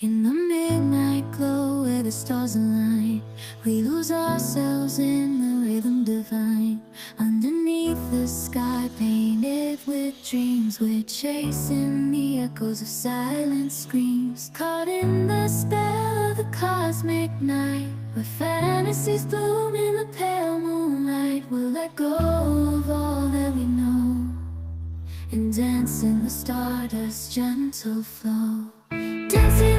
In the midnight glow where the stars align, we lose ourselves in the rhythm divine. Underneath the sky painted with dreams, we're chasing the echoes of silent screams. Caught in the spell of the cosmic night, where fantasies bloom in the pale moonlight. We'll let go of all that we know and dance in the stardust's gentle flow. Dancing